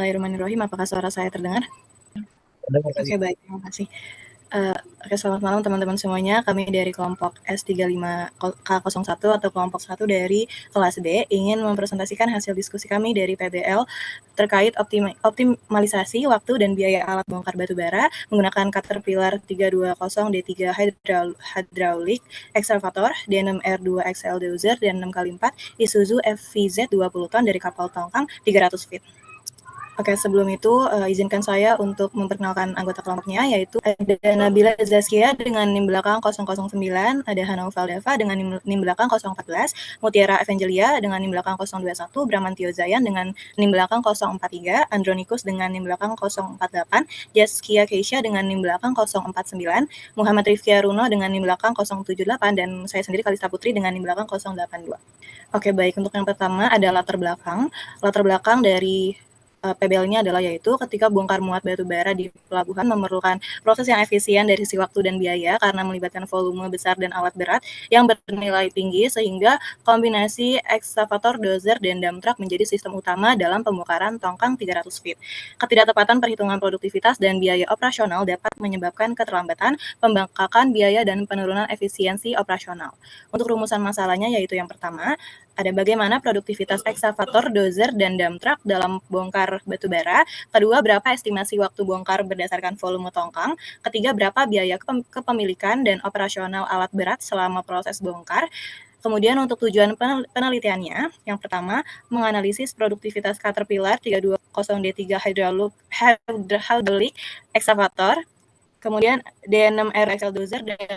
Bismillahirrahmanirrahim. Apakah suara saya terdengar? Oke, baik. Terima kasih. Oke, selamat malam teman-teman semuanya. Kami dari kelompok S35K01 atau kelompok 1 dari kelas D ingin mempresentasikan hasil diskusi kami dari PBL terkait optimalisasi waktu dan biaya alat bongkar batu bara menggunakan Caterpillar 320D3 hydraulic excavator, D6R2 XL dozer, dan 6x4 Isuzu FVZ 20 ton dari kapal tongkang 300 feet. Oke, sebelum itu izinkan saya untuk memperkenalkan anggota kelompoknya, yaitu ada Nabila Zaskia dengan NIM belakang 009, ada Hana Valdeva dengan NIM belakang 014, Mutiara Evangelia dengan NIM belakang 021, Bramantio Zayan dengan NIM belakang 043, Andronikus dengan NIM belakang 048, Jaskia Keisha dengan NIM belakang 049, Muhammad Rifki Aruno dengan NIM belakang 078, dan saya sendiri Kalista Putri dengan NIM belakang 082. Oke, baik. Untuk yang pertama ada latar belakang. Latar belakang dari PBL-nya adalah yaitu ketika bongkar muat batu bara di pelabuhan memerlukan proses yang efisien dari sisi waktu dan biaya karena melibatkan volume besar dan alat berat yang bernilai tinggi sehingga kombinasi ekskavator, dozer, dan dump truck menjadi sistem utama dalam pembongkaran tongkang 300 feet. Ketidaktepatan perhitungan produktivitas dan biaya operasional dapat menyebabkan keterlambatan, pembengkakan biaya, dan penurunan efisiensi operasional. Untuk rumusan masalahnya yaitu yang pertama, ada bagaimana produktivitas ekskavator, dozer, dan dump truck dalam bongkar batu bara. Kedua, berapa estimasi waktu bongkar berdasarkan volume tongkang. Ketiga, berapa biaya kepemilikan dan operasional alat berat selama proses bongkar. Kemudian untuk tujuan penelitiannya, yang pertama, menganalisis produktivitas Caterpillar 320D3 hydraulic excavator, kemudian D6R XL dozer, dan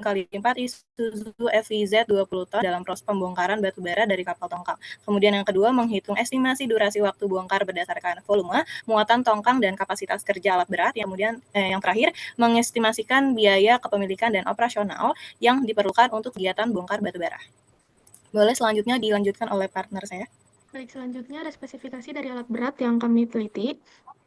6x4 Isuzu FVZ 20 ton dalam proses pembongkaran batu bara dari kapal tongkang. Kemudian yang kedua, menghitung estimasi durasi waktu bongkar berdasarkan volume, muatan tongkang, dan kapasitas kerja alat berat. Kemudian yang terakhir, mengestimasikan biaya kepemilikan dan operasional yang diperlukan untuk kegiatan bongkar batu bara. Boleh selanjutnya dilanjutkan oleh partner saya. Baik, selanjutnya ada spesifikasi dari alat berat yang kami teliti.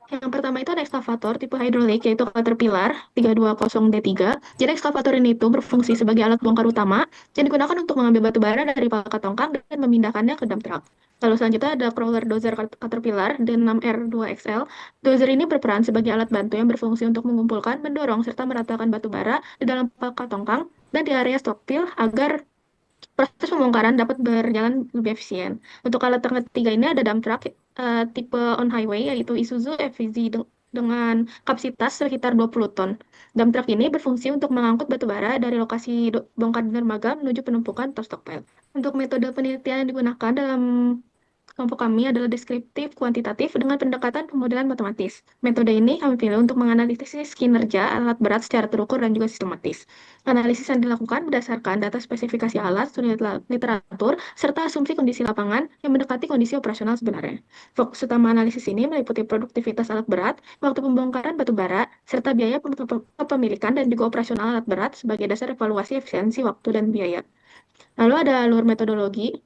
Yang pertama itu ada ekskavator tipe hidrolik, yaitu Caterpillar 320D3. Jadi ekskavator ini itu berfungsi sebagai alat bongkar utama yang digunakan untuk mengambil batu bara dari pangkat tongkang dan memindahkannya ke dump truck. Lalu selanjutnya ada crawler dozer Caterpillar D6R2XL. Dozer ini berperan sebagai alat bantu yang berfungsi untuk mengumpulkan, mendorong, serta meratakan batu bara di dalam pangkat tongkang dan di area stockpile agar proses pembongkaran dapat berjalan lebih efisien. Untuk alat yang ketiga ini ada dump truck tipe on highway, yaitu Isuzu FVZ dengan kapasitas sekitar 20 ton. Dump truck ini berfungsi untuk mengangkut batu bara dari lokasi bongkar dermaga menuju penumpukan atau stockpile. Untuk metode penelitian yang digunakan dalam kelompok kami adalah deskriptif kuantitatif dengan pendekatan pemodelan matematis. Metode ini kami pilih untuk menganalisis kinerja alat berat secara terukur dan juga sistematis. Analisis yang dilakukan berdasarkan data spesifikasi alat, studi literatur, serta asumsi kondisi lapangan yang mendekati kondisi operasional sebenarnya. Fokus utama analisis ini meliputi produktivitas alat berat, waktu pembongkaran batu bara, serta biaya kepemilikan dan juga operasional alat berat sebagai dasar evaluasi efisiensi waktu dan biaya. Lalu ada alur metodologi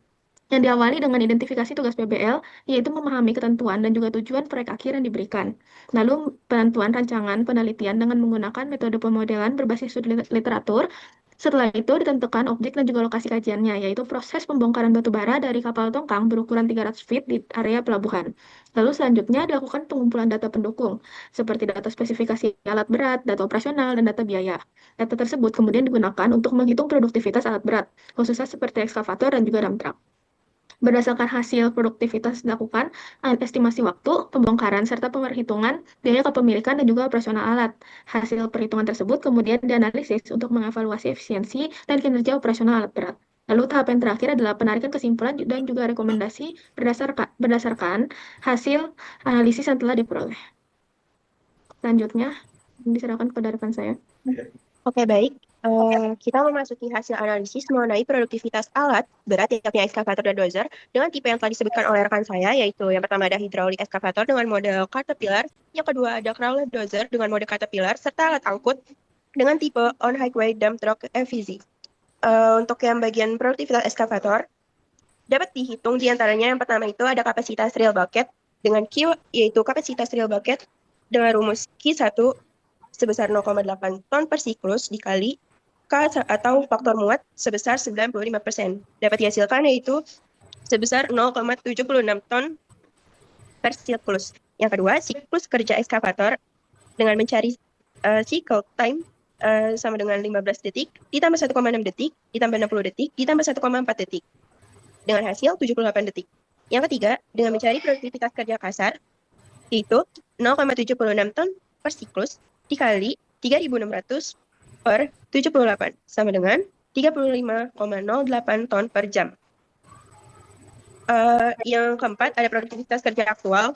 yang diawali dengan identifikasi tugas PBL, yaitu memahami ketentuan dan juga tujuan proyek akhir yang diberikan. Lalu penentuan rancangan penelitian dengan menggunakan metode pemodelan berbasis studi literatur. Setelah itu ditentukan objek dan juga lokasi kajiannya, yaitu proses pembongkaran batu bara dari kapal tongkang berukuran 300 feet di area pelabuhan. Lalu selanjutnya dilakukan pengumpulan data pendukung, seperti data spesifikasi alat berat, data operasional, dan data biaya. Data tersebut kemudian digunakan untuk menghitung produktivitas alat berat, khususnya seperti ekskavator dan juga dump truck. Berdasarkan hasil produktivitas dilakukan estimasi waktu, pembongkaran, serta perhitungan biaya kepemilikan dan juga operasional alat. Hasil perhitungan tersebut kemudian dianalisis untuk mengevaluasi efisiensi dan kinerja operasional alat berat. Lalu tahap yang terakhir adalah penarikan kesimpulan dan juga rekomendasi berdasarkan hasil analisis yang telah diperoleh. Selanjutnya, diserahkan kepada rekan saya. Oke, baik. Kita memasuki hasil analisis mengenai produktivitas alat berat yakni ekskavator dan dozer dengan tipe yang telah disebutkan oleh rekan saya, yaitu yang pertama ada hydraulic excavator dengan model Caterpillar, yang kedua ada crawler dozer dengan mode Caterpillar, serta alat angkut dengan tipe on-highway dump truck FVZ. Untuk yang bagian produktivitas ekskavator, dapat dihitung diantaranya yang pertama itu ada kapasitas real bucket dengan Q, yaitu kapasitas real bucket dengan rumus Q1 sebesar 0,8 ton per siklus dikali K atau faktor muat sebesar 95%. Dapat dihasilkan yaitu sebesar 0,76 ton per siklus. Yang kedua, siklus kerja ekskavator dengan mencari cycle time sama dengan 15 detik, ditambah 1,6 detik, ditambah 60 detik, ditambah 1,4 detik. Dengan hasil 78 detik. Yang ketiga, dengan mencari produktivitas kerja kasar, yaitu 0,76 ton per siklus dikali 3.600 per 78, sama dengan 35,08 ton per jam. Yang keempat, ada produktivitas kerja aktual,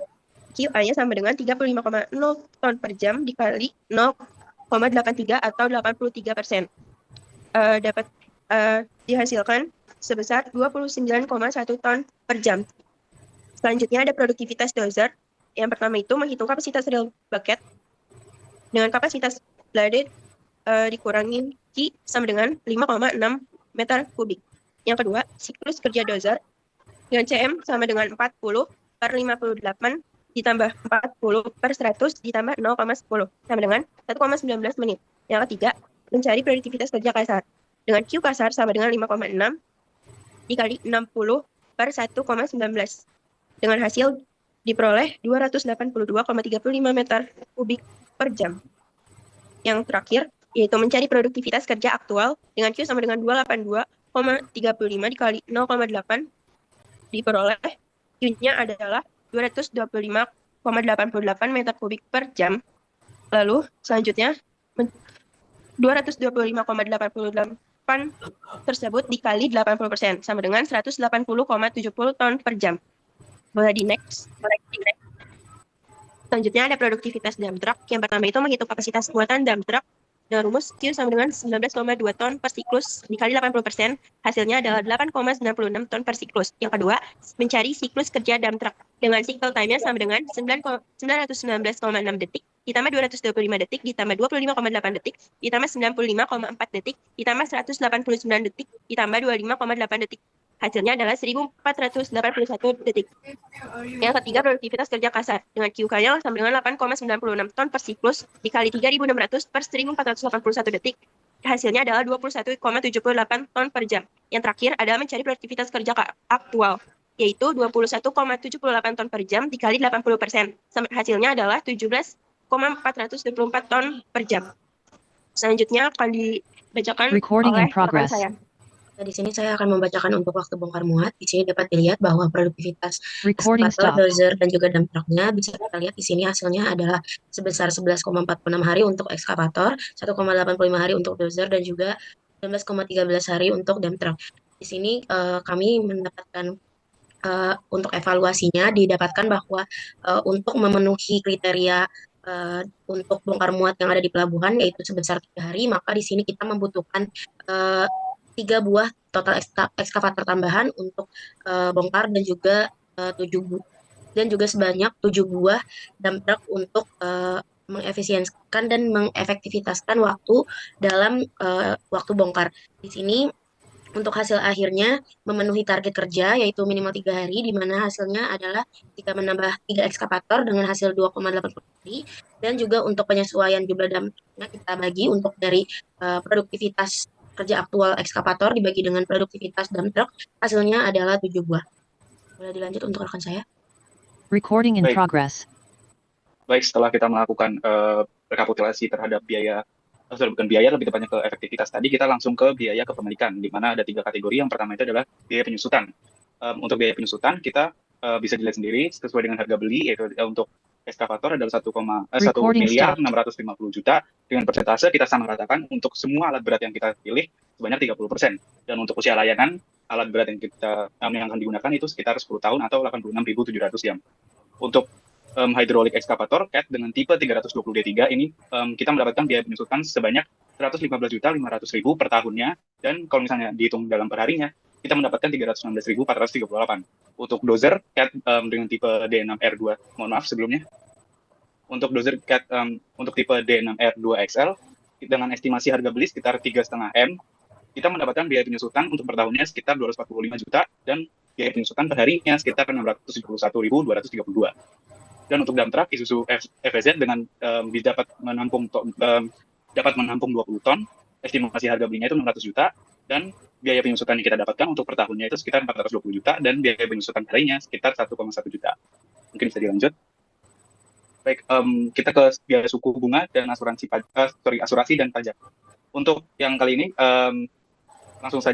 QA-nya sama dengan 35,0 ton per jam dikali 0,83 atau 83%. Dapat dihasilkan sebesar 29,1 ton per jam. Selanjutnya ada produktivitas dozer. Yang pertama itu menghitung kapasitas reel bucket dengan kapasitas bladed dikurangin Q sama dengan 5,6 meter kubik. Yang kedua, siklus kerja dozer dengan CM sama dengan 40 per 58 ditambah 40 per 100 ditambah 0,10 sama dengan 1,19 menit. Yang ketiga, mencari produktivitas kerja kasar dengan Q kasar sama dengan 5,6 dikali 60 per 1,19 dengan hasil diperoleh 282,35 meter kubik per jam. Yang terakhir, yaitu mencari produktivitas kerja aktual dengan Q sama dengan 282,35 dikali 0,8 diperoleh Q-nya adalah 225,88 meter kubik per jam. Lalu selanjutnya 225,88 tersebut dikali 80% sama dengan 180,70 ton per jam. Boleh di next. Selanjutnya ada produktivitas dump truck. Yang pertama itu menghitung kapasitas muatan dump truck dengan rumus Q sama dengan 19,2 ton per siklus dikali 80%, hasilnya adalah 8,96 ton per siklus. Yang kedua, mencari siklus kerja dump truck dengan cycle time-nya sama dengan 919,6 detik, ditambah 225 detik, ditambah 25,8 detik, ditambah 95,4 detik, ditambah 189 detik, ditambah 25,8 detik. Hasilnya adalah 1.481 detik. Yang ketiga, produktivitas kerja kasar dengan QK-nya sama dengan 8,96 ton per siklus dikali 3.600 per 1.481 detik. Hasilnya adalah 21,78 ton per jam. Yang terakhir adalah mencari produktivitas kerja aktual, yaitu 21,78 ton per jam dikali 80%. Hasilnya adalah 17,424 ton per jam. Selanjutnya akan dibacakan oleh rekan saya. Nah, di sini saya akan membacakan untuk waktu bongkar muat. Di sini dapat dilihat bahwa produktivitas ekskavator, dozer, dan juga dump truck-nya bisa kita lihat di sini hasilnya adalah sebesar 11,46 hari untuk ekskavator, 1,85 hari untuk dozer, dan juga 19,13 hari untuk dump truck. Di sini kami mendapatkan untuk evaluasinya didapatkan bahwa untuk memenuhi kriteria untuk bongkar muat yang ada di pelabuhan yaitu sebesar 3 hari, maka di sini kita membutuhkan 3 buah total ekskavator tambahan untuk bongkar dan juga 7 dan juga sebanyak 7 buah dump truck untuk mengefisienkan dan mengefektivitaskan waktu dalam waktu bongkar. Di sini untuk hasil akhirnya memenuhi target kerja yaitu minimal 3 hari, di mana hasilnya adalah jika menambah 3 ekskavator dengan hasil 2,8 hari, dan juga untuk penyesuaian jumlah dump truck-nya kita bagi untuk dari produktivitas kerja aktual ekskavator dibagi dengan produktivitas dump truck, hasilnya adalah 7 buah. Boleh dilanjut untuk rekan saya? Recording in Baik. progress. Baik, setelah kita melakukan rekapitulasi terhadap biaya, bukan biaya, lebih tepatnya ke efektivitas tadi, kita langsung ke biaya kepemilikan, di mana ada 3 kategori. Yang pertama itu adalah biaya penyusutan. Untuk biaya penyusutan, kita bisa dilihat sendiri sesuai dengan harga beli, yaitu untuk ekskavator adalah 1 miliar 650 juta. Dengan persentase kita sama ratakan untuk semua alat berat yang kita pilih sebanyak 30%. Dan untuk usia layanan, alat berat yang akan digunakan itu sekitar 10 tahun atau 86.700 jam. Untuk hydraulic excavator CAT dengan tipe 320D3 ini kita mendapatkan biaya penyusutan sebanyak 115.500.000 per tahunnya, dan kalau misalnya dihitung dalam perharinya kita mendapatkan 316.438. Untuk dozer CAT dengan tipe D6R2, mohon maaf sebelumnya, untuk dozer CAT untuk tipe D6R2XL dengan estimasi harga beli sekitar 3,5 M, kita mendapatkan biaya penyusutan untuk per tahunnya sekitar 245 juta dan biaya penyusutan per harinya sekitar 671.232. Dan untuk dump truck Isuzu FZ dengan dapat menampung 20 ton, estimasi harga belinya itu 600 juta, dan biaya penyusutan yang kita dapatkan untuk per tahunnya itu sekitar 420 juta, dan biaya penyusutan harinya sekitar 1,1 juta. Mungkin bisa dilanjut. Baik, kita ke biaya suku bunga dan asuransi dan pajak. Untuk yang kali ini, langsung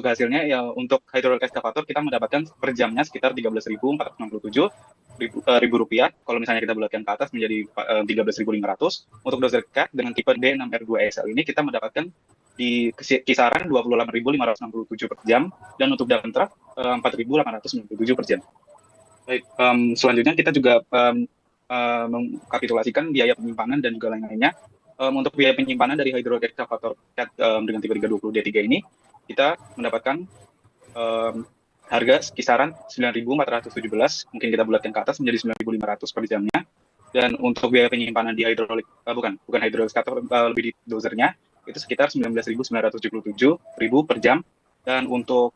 ke hasilnya. Ya, untuk hydraulic excavator kita mendapatkan per jamnya sekitar 13.467 rupiah. Kalau misalnya kita bulatkan ke atas menjadi 13.500. Untuk dozer cat dengan tipe D6R2XL ini kita mendapatkan di kisaran 28.567 per jam, dan untuk dump truck 4.897 per jam. Baik, selanjutnya kita juga mengkapitulasikan biaya penyimpanan dan juga lain-lainnya. Untuk biaya penyimpanan dari hydraulic excavator cat dengan tipe 320D3 ini, kita mendapatkan harga kisaran 9.417, mungkin kita bulatkan ke atas menjadi 9.500 per jamnya. Dan untuk biaya penyimpanan di hydraulic, bukan hydraulic excavator, lebih di dozernya, itu sekitar 19.977 per jam. Dan untuk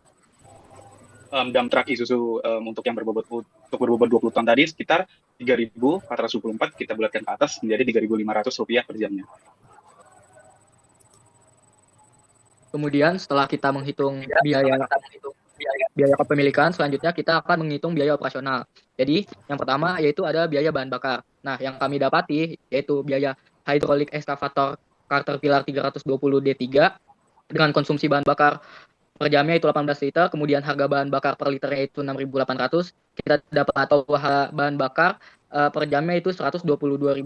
dump truck Isuzu untuk yang berbobot 20 ton tadi sekitar 3.424, kita bulatkan ke atas menjadi 3.500 rupiah per jamnya. Kemudian setelah kita menghitung biaya kepemilikan, selanjutnya kita akan menghitung biaya operasional. Jadi yang pertama yaitu ada biaya bahan bakar. Nah, yang kami dapati yaitu biaya hydraulic excavator Caterpillar 320D3 dengan konsumsi bahan bakar per jamnya itu 18 liter, kemudian harga bahan bakar per liternya itu 6.800. Kita dapat atau bahan bakar per jamnya itu 122.400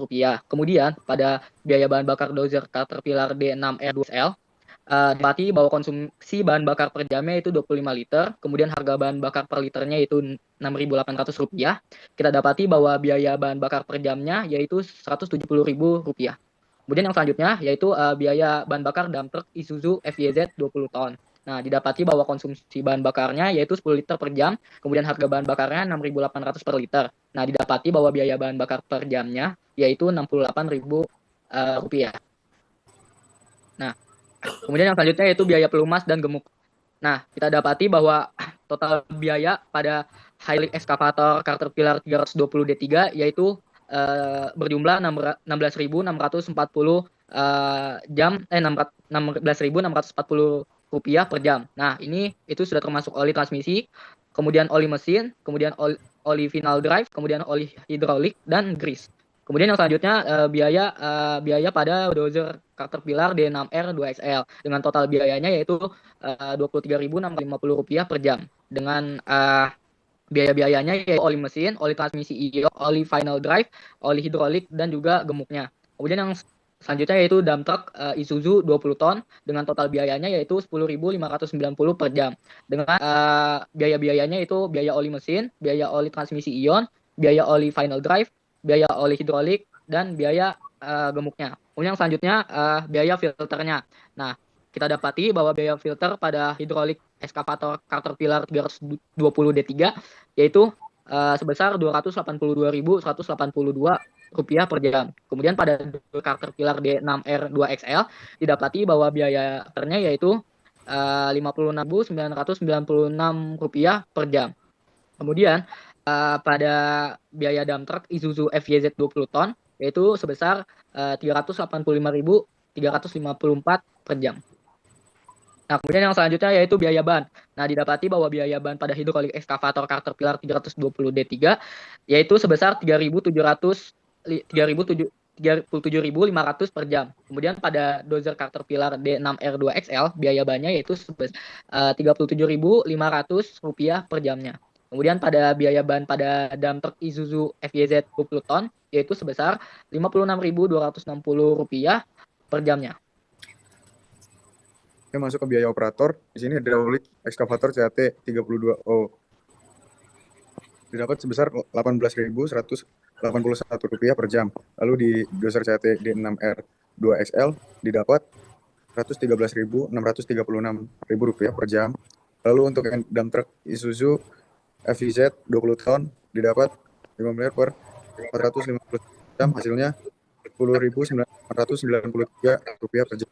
rupiah. Kemudian pada biaya bahan bakar dozer Caterpillar D6R2XL dapati bahwa konsumsi bahan bakar per jamnya itu 25 liter, kemudian harga bahan bakar per liternya itu 6.800 rupiah. Kita dapati bahwa biaya bahan bakar per jamnya yaitu 170.000 rupiah. Kemudian yang selanjutnya yaitu biaya bahan bakar dump truck Isuzu FYZ 20 ton. Nah, didapati bahwa konsumsi bahan bakarnya yaitu 10 liter per jam, kemudian harga bahan bakarnya 6.800 per liter. Nah, didapati bahwa biaya bahan bakar per jamnya yaitu 68.000 rupiah. Nah, kemudian yang selanjutnya yaitu biaya pelumas dan gemuk. Nah, kita dapati bahwa total biaya pada hydraulic excavator Caterpillar 320D3 yaitu berjumlah 16.640 16.640 rupiah per jam. Nah, itu sudah termasuk oli transmisi, kemudian oli mesin, kemudian oli final drive, kemudian oli hidrolik dan grease. Kemudian yang selanjutnya biaya pada dozer Caterpillar D6R2XL dengan total biayanya yaitu Rp23.650 per jam. Dengan biaya-biayanya yaitu oli mesin, oli transmisi IO, oli final drive, oli hidrolik dan juga gemuknya. Kemudian yang selanjutnya yaitu dump truck Isuzu 20 ton dengan total biayanya yaitu Rp10.590 per jam. Dengan biaya-biayanya itu biaya oli mesin, biaya oli transmisi ion, biaya oli final drive, biaya oli hidrolik dan biaya gemuknya. Kemudian yang selanjutnya biaya filternya. Nah, kita dapati bahwa biaya filter pada hydraulic excavator Caterpillar 320D3 yaitu sebesar Rp282.182 rupiah per jam. Kemudian pada Caterpillar D6R2XL didapati bahwa biaya filternya yaitu Rp56.996 per jam. Kemudian pada biaya dump truck Isuzu FYZ 20 ton yaitu sebesar Rp385.354 per jam. Nah, kemudian yang selanjutnya yaitu biaya ban. Nah, didapati bahwa biaya ban pada hydraulic excavator Caterpillar 320D3 yaitu sebesar 37.500 per jam. Kemudian pada dozer Caterpillar D6R2XL biaya bannya yaitu sebesar Rp37.500 per jamnya. Kemudian pada biaya ban pada dump truck Isuzu FYZ 20 ton yaitu sebesar Rp56.260 per jamnya. Oke, masuk ke biaya operator. Di sini hydraulic excavator CAT 32O didapat sebesar Rp18.181 per jam. Lalu di dozer CAT D6R2XL didapat Rp113.636 per jam. Lalu untuk dump truck Isuzu FYZ 20 ton didapat 5 miliar per 450 jam, hasilnya Rp10.993 per jam.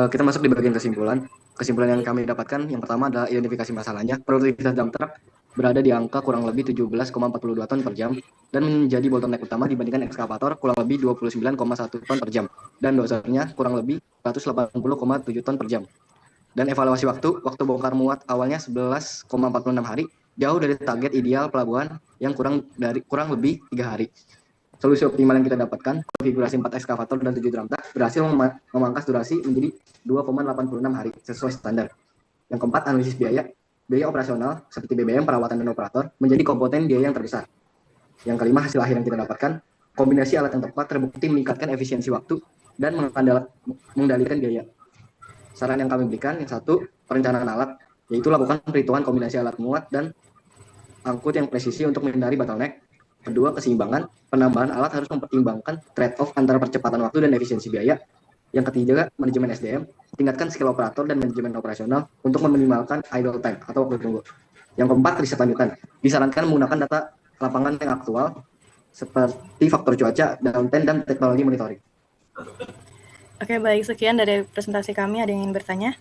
Kita masuk di bagian kesimpulan. Kesimpulan yang kami dapatkan yang pertama adalah identifikasi masalahnya. Produktivitas dump truck berada di angka kurang lebih 17,42 ton per jam dan menjadi bottleneck utama dibandingkan ekskavator kurang lebih 29,1 ton per jam dan dozernya kurang lebih 180,7 ton per jam. Dan evaluasi waktu bongkar muat awalnya 11,46 hari jauh dari target ideal pelabuhan yang kurang lebih 3 hari. Solusi optimal yang kita dapatkan, konfigurasi 4 ekskavator dan 7 drum truck berhasil memangkas durasi menjadi 2,86 hari sesuai standar. Yang keempat, analisis biaya. Biaya operasional seperti BBM, perawatan dan operator menjadi komponen biaya yang terbesar. Yang kelima, hasil akhir yang kita dapatkan, kombinasi alat yang tepat terbukti meningkatkan efisiensi waktu dan mengendalikan biaya. Saran yang kami berikan, yang satu, perencanaan alat, yaitu lakukan perhitungan kombinasi alat muat dan angkut yang presisi untuk menghindari bottleneck. Kedua, keseimbangan. Penambahan alat harus mempertimbangkan trade-off antara percepatan waktu dan efisiensi biaya. Yang ketiga, manajemen SDM. Tingkatkan skill operator dan manajemen operasional untuk meminimalkan idle time atau waktu tunggu. Yang keempat, riset lanjutan. Disarankan menggunakan data lapangan yang aktual seperti faktor cuaca, downtime, dan teknologi monitoring. Oke, baik. Sekian dari presentasi kami. Ada yang ingin bertanya?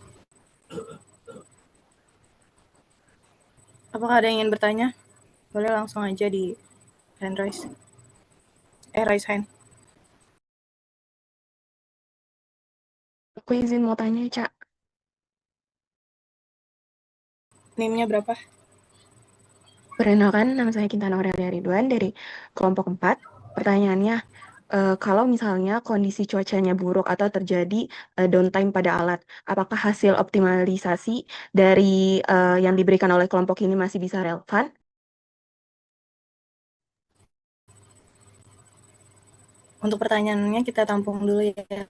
Apakah ada yang ingin bertanya? Boleh langsung aja di hand raise. Raise hand. Aku izin mau tanya, Cak. NIM-nya berapa? Perkenalkan, nama saya Kintan Aurelia Ridwan dari kelompok 4. Pertanyaannya, kalau misalnya kondisi cuacanya buruk atau terjadi downtime pada alat, apakah hasil optimalisasi dari yang diberikan oleh kelompok ini masih bisa relevan? Untuk pertanyaannya kita tampung dulu ya,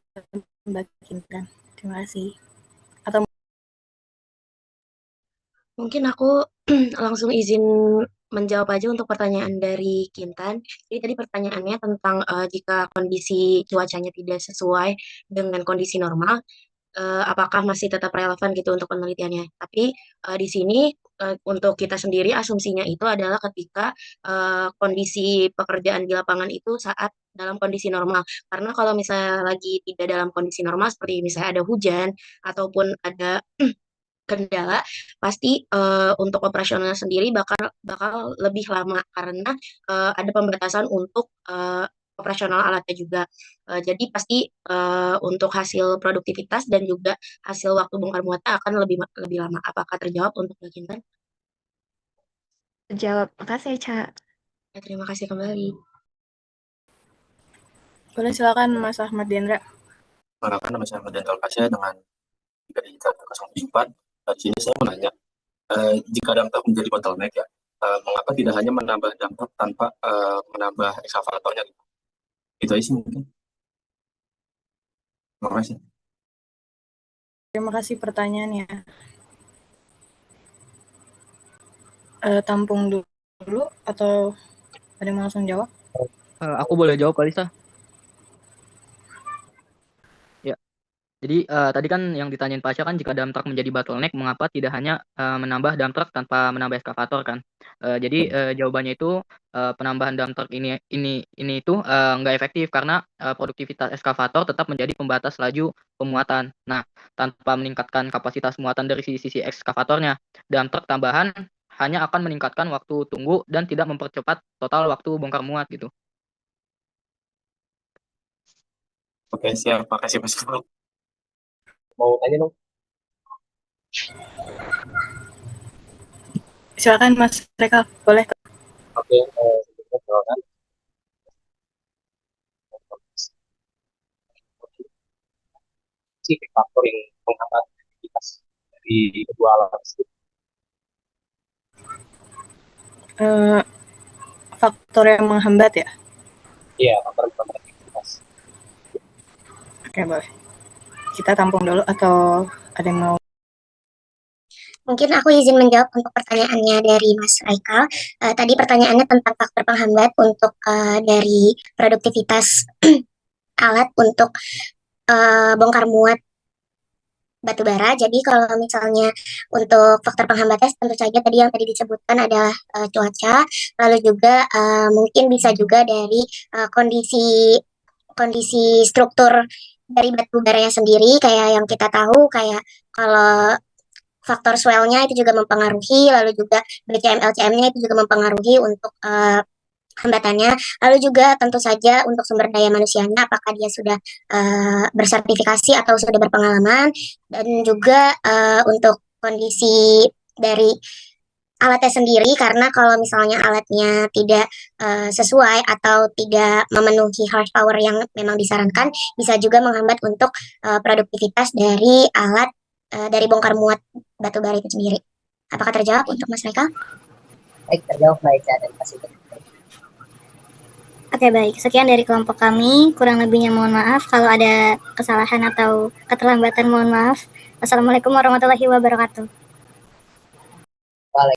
Mbak Kintan. Terima kasih. Atau Mungkin aku langsung izin menjawab aja untuk pertanyaan dari Kintan. Jadi tadi pertanyaannya tentang jika kondisi cuacanya tidak sesuai dengan kondisi normal, apakah masih tetap relevan gitu untuk penelitiannya. Tapi di sini untuk kita sendiri asumsinya itu adalah ketika kondisi pekerjaan di lapangan itu saat dalam kondisi normal. Karena kalau misalnya lagi tidak dalam kondisi normal, seperti misalnya ada hujan ataupun ada kendala, pasti untuk operasionalnya sendiri bakal lebih lama karena ada pembatasan untuk operasional alatnya juga. Jadi pasti untuk hasil produktivitas dan juga hasil waktu bongkar muatnya akan lebih lama. Apakah terjawab untuk Mbak Kintan? Terjawab. Makasih, Cak. Ya, terima kasih kembali. boleh silakan Mas Ahmad Dendra. Perkenalkan, nama saya Ahmad Dendra Pasya dengan 3 Di sini saya mau nanya, jika dampak menjadi bottleneck ya, mengapa tidak hanya menambah dampak tanpa menambah ekskavatornya? Itu aja sih mungkin. Terima kasih. Terima kasih pertanyaannya. Tampung dulu atau ada yang langsung jawab? Aku boleh jawab kali, Sa? Ya. Jadi tadi kan yang ditanyain Pasha kan jika dump truck menjadi bottleneck, mengapa tidak hanya menambah dump truck tanpa menambah ekskavator kan? Jadi jawabannya itu penambahan dump truck ini itu nggak efektif karena produktivitas ekskavator tetap menjadi pembatas laju pemuatan. Nah, tanpa meningkatkan kapasitas muatan dari sisi ekskavatornya, dump truck tambahan hanya akan meningkatkan waktu tunggu dan tidak mempercepat total waktu bongkar muat gitu. Oke, siap. Makasih Mas. Mau tanya dong? Silakan Mas Reka, boleh. Oke, silakan. Faktor yang menghambat aktivitas dari kedua alat tersebut. Faktor yang menghambat ya? Iya, faktor menghambat aktivitas. Oke, boleh. Kita tampung dulu atau ada yang mau? Mungkin aku izin menjawab untuk pertanyaannya dari Mas Raikal. Tadi pertanyaannya tentang faktor penghambat untuk dari produktivitas alat untuk bongkar muat batu bara. Jadi kalau misalnya untuk faktor penghambatnya tentu saja tadi yang tadi disebutkan adalah cuaca, lalu juga mungkin bisa juga dari kondisi struktur dari batu baranya sendiri, kayak yang kita tahu kayak kalau faktor swell-nya itu juga mempengaruhi, lalu juga BCM LCM-nya itu juga mempengaruhi untuk hambatannya. Lalu juga tentu saja untuk sumber daya manusianya, apakah dia sudah bersertifikasi atau sudah berpengalaman, dan juga untuk kondisi dari alatnya sendiri, karena kalau misalnya alatnya tidak sesuai atau tidak memenuhi horsepower yang memang disarankan, bisa juga menghambat untuk produktivitas dari alat dari bongkar muat batu bara itu sendiri. Apakah terjawab untuk Mas Reka? Baik, terjawab Mbak Ica, terima kasih. Oke, baik. Sekian dari kelompok kami. Kurang lebihnya mohon maaf. Kalau ada kesalahan atau keterlambatan, mohon maaf. Wassalamualaikum warahmatullahi wabarakatuh.